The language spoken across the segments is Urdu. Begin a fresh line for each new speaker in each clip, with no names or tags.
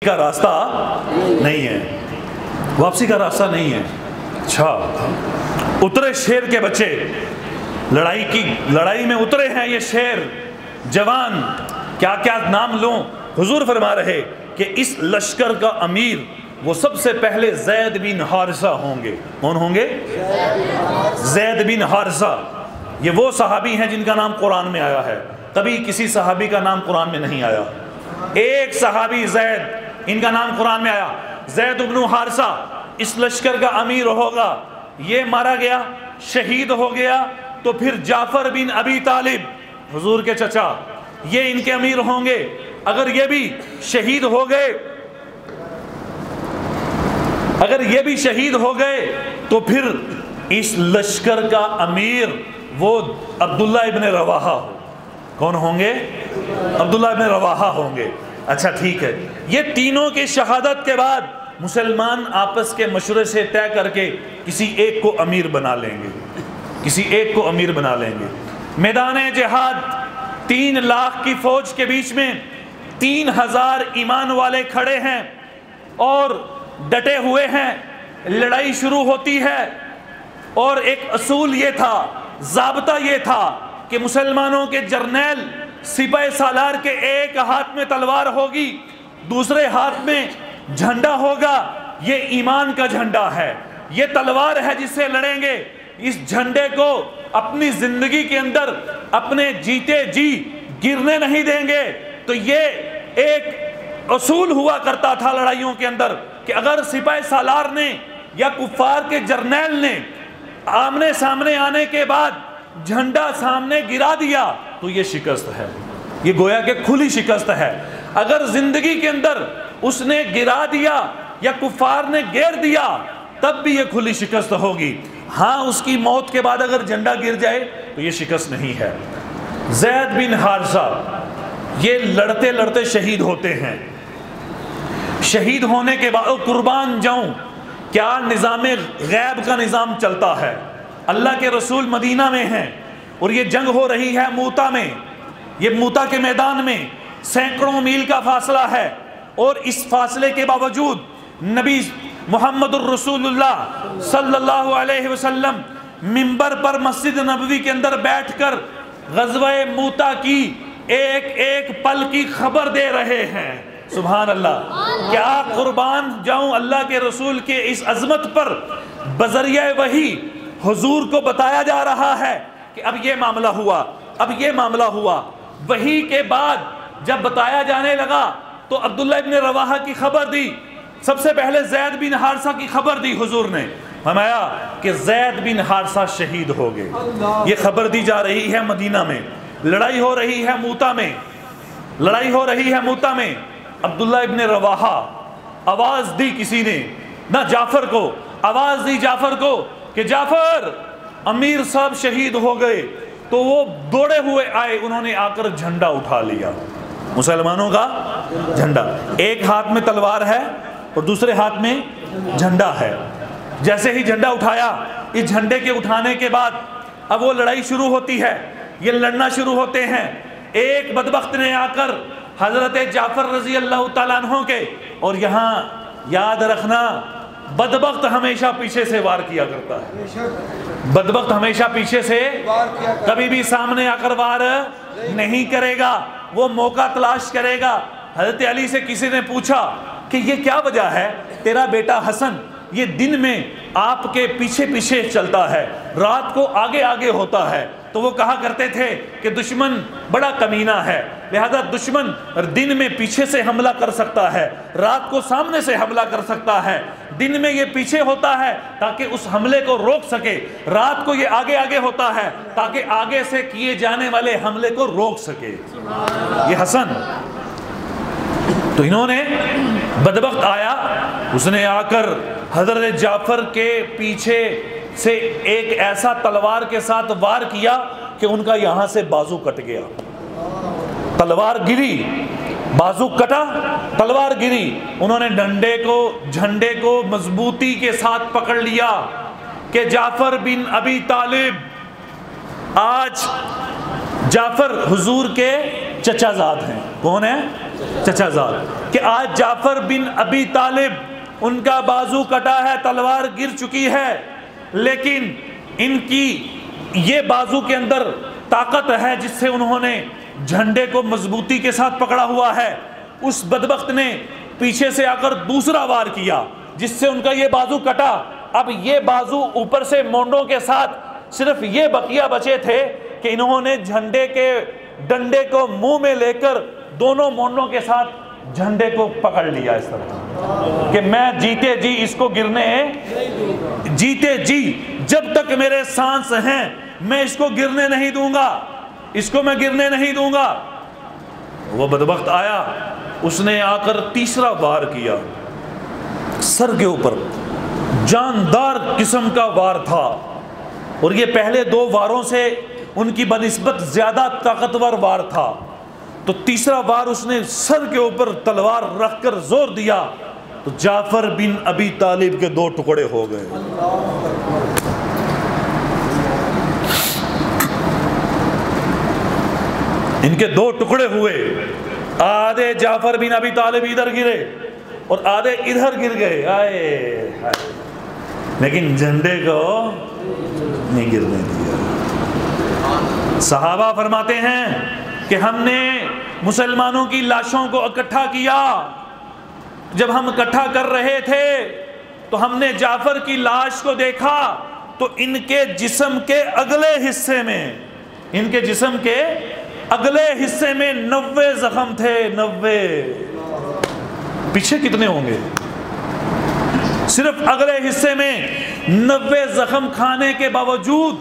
کا راستہ نہیں ہے، واپسی کا راستہ نہیں ہے۔ اچھا، اترے شیر کے بچے، لڑائی میں اترے ہیں یہ شیر جوان، کیا کیا نام لوں؟ حضور فرما رہے کہ اس لشکر کا امیر وہ سب سے پہلے زید بن حارثہ ہوں گے۔ کون ہوں گے؟ زید بن حارثہ۔ یہ وہ صحابی ہیں جن کا نام قرآن میں آیا ہے، کبھی کسی صحابی کا نام قرآن میں نہیں آیا۔ ایک صحابی زید، ان کا نام قرآن میں آیا، زید بن حارثہ اس لشکر کا امیر ہوگا۔ یہ مارا گیا، شہید ہو گیا، تو پھر جعفر بن ابی طالب، حضور کے چچا، یہ ان کے امیر ہوں گے۔ اگر یہ بھی شہید ہو گئے، اگر یہ بھی شہید ہو گئے تو پھر اس لشکر کا امیر وہ عبداللہ ابن رواحہ ہو۔ کون ہوں گے؟ عبداللہ ابن رواحہ ہوں گے۔ اچھا ٹھیک ہے، یہ تینوں کی شہادت کے بعد مسلمان آپس کے مشورے سے طے کر کے کسی ایک کو امیر بنا لیں گے، کسی ایک کو امیر بنا لیں گے۔ میدان جہاد 3 لاکھ کی فوج کے بیچ میں 3000 ایمان والے کھڑے ہیں اور ڈٹے ہوئے ہیں۔ لڑائی شروع ہوتی ہے اور ایک اصول یہ تھا، ضابطہ یہ تھا کہ مسلمانوں کے جرنیل سپہ سالار کے ایک ہاتھ میں تلوار ہوگی، دوسرے ہاتھ میں جھنڈا ہوگا۔ یہ ایمان کا جھنڈا ہے، یہ تلوار ہے جس سے لڑیں گے۔ اس جھنڈے کو اپنی زندگی کے اندر اپنے جیتے جی گرنے نہیں دیں گے۔ تو یہ ایک اصول ہوا کرتا تھا لڑائیوں کے اندر کہ اگر سپہ سالار نے یا کفار کے جرنیل نے آمنے سامنے آنے کے بعد جھنڈا سامنے گرا دیا تو یہ شکست ہے، یہ گویا کہ کھلی شکست ہے۔ اگر زندگی کے اندر اس نے گرا دیا یا کفار نے گیر دیا تب بھی یہ کھلی شکست ہوگی۔ ہاں، اس کی موت کے بعد اگر جھنڈا گر جائے تو یہ شکست نہیں ہے۔ زید بن حارثہ یہ لڑتے لڑتے شہید ہوتے ہیں۔ شہید ہونے کے بعد قربان جاؤں، کیا نظام غیب کا نظام چلتا ہے۔ اللہ کے رسول مدینہ میں ہیں اور یہ جنگ ہو رہی ہے موتا میں، یہ موتا کے میدان میں سینکڑوں میل کا فاصلہ ہے، اور اس فاصلے کے باوجود نبی محمد الرسول اللہ صلی اللہ علیہ وسلم منبر پر مسجد نبوی کے اندر بیٹھ کر غزوہ موتا کی ایک ایک پل کی خبر دے رہے ہیں۔ سبحان اللہ، کیا قربان جاؤں اللہ کے رسول کے اس عظمت پر بذریعہ وحی حضور کو بتایا جا رہا ہے کہ اب یہ معاملہ ہوا، اب یہ معاملہ ہوا۔ وحی کے بعد جب بتایا جانے لگا تو عبداللہ ابن رواحہ کی خبر دی، سب سے پہلے زید بن حارثہ کی خبر دی۔ حضور نے فرمایا کہ زید بن حارثہ شہید ہو گئے۔ یہ خبر دی جا رہی ہے مدینہ میں، لڑائی ہو رہی ہے موتا میں، لڑائی ہو رہی ہے موتا میں۔ عبداللہ ابن رواحہ آواز دی کسی نے، نہ جعفر کو، آواز دی جعفر کو کہ جعفر امیر صاحب شہید ہو گئے، تو وہ دوڑے ہوئے آئے، انہوں نے آ کر جھنڈا اٹھا لیا، مسلمانوں کا جھنڈا۔ ایک ہاتھ میں تلوار ہے اور دوسرے ہاتھ میں جھنڈا ہے۔ جیسے ہی جھنڈا اٹھایا، اس جھنڈے کے اٹھانے کے بعد اب وہ لڑائی شروع ہوتی ہے، یہ لڑنا شروع ہوتے ہیں۔ ایک بدبخت نے آ کر حضرت جعفر رضی اللہ تعالیٰ عنہ کے، اور یہاں یاد رکھنا بدبخت ہمیشہ پیچھے سے وار کیا کرتا ہے، بدبخت ہمیشہ پیچھے سے کبھی بھی سامنے آ کر وار نہیں کرے گا، وہ موقع تلاش کرے گا۔ حضرت علی سے کسی نے پوچھا کہ یہ کیا وجہ ہے، تیرا بیٹا حسن یہ دن میں آپ کے پیچھے پیچھے چلتا ہے، رات کو آگے آگے ہوتا ہے؟ تو وہ کہا کرتے تھے کہ دشمن بڑا کمینہ ہے، لہذا دشمن دن میں پیچھے سے حملہ کر سکتا ہے، رات کو سامنے سے حملہ کر سکتا ہے۔ دن میں یہ پیچھے ہوتا ہے تاکہ اس حملے کو روک سکے، رات کو یہ آگے آگے ہوتا ہے تاکہ آگے سے کیے جانے والے حملے کو روک سکے۔ یہ حسن، تو انہوں نے بدبخت آیا، اس نے آ کر حضرت جعفر کے پیچھے سے ایک ایسا تلوار کے ساتھ وار کیا کہ ان کا یہاں سے بازو کٹ گیا، تلوار گری، بازو کٹا، تلوار گری۔ انہوں نے ڈنڈے کو، جھنڈے کو مضبوطی کے ساتھ پکڑ لیا کہ جعفر بن ابی طالب، آج جعفر حضور کے چچا زاد ہیں۔ کون ہیں؟ چچا زاد، کہ آج جعفر بن ابی طالب ان کا بازو کٹا ہے، تلوار گر چکی ہے، لیکن ان کی یہ بازو کے اندر طاقت ہے جس سے انہوں نے جھنڈے کو مضبوطی کے ساتھ پکڑا ہوا ہے۔ اس بدبخت نے پیچھے سے آ کر دوسرا وار کیا جس سے ان کا یہ بازو کٹا۔ اب یہ بازو اوپر سے مونڈوں کے ساتھ صرف یہ بقیہ بچے تھے کہ انہوں نے جھنڈے کے ڈنڈے کو منہ میں لے کر دونوں مونڈوں کے ساتھ جھنڈے کو پکڑ لیا اس طرح کہ میں جیتے جی اس کو گرنے، جیتے جی جب تک میرے سانس ہیں میں اس کو گرنے نہیں دوں گا، اس کو میں گرنے نہیں دوں گا۔ وہ بدبخت آیا، اس نے آ کر تیسرا وار کیا سر کے اوپر، جاندار قسم کا وار تھا، اور یہ پہلے دو واروں سے ان کی بنسبت زیادہ طاقتور وار تھا۔ تو تیسرا وار اس نے سر کے اوپر تلوار رکھ کر زور دیا تو جعفر بن ابی طالب کے دو ٹکڑے ہو گئے۔ ان کے دو ٹکڑے ہوئے، آدھے جعفر بن ابی طالب ادھر گرے اور آدھے ادھر گر گئے، آئے ہائے، لیکن جھنڈے کو نہیں گرنے دیا۔ صحابہ فرماتے ہیں کہ ہم نے مسلمانوں کی لاشوں کو اکٹھا کیا، جب ہم اکٹھا کر رہے تھے تو ہم نے جعفر کی لاش کو دیکھا تو ان کے جسم کے اگلے حصے میں، ان کے جسم کے اگلے حصے میں 90 زخم تھے، 90۔ پیچھے کتنے ہوں گے؟ صرف اگلے حصے میں 90 زخم کھانے کے باوجود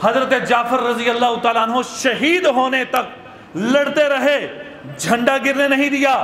حضرت جعفر رضی اللہ تعالیٰ عنہ شہید ہونے تک لڑتے رہے، جھنڈا گرنے نہیں دیا۔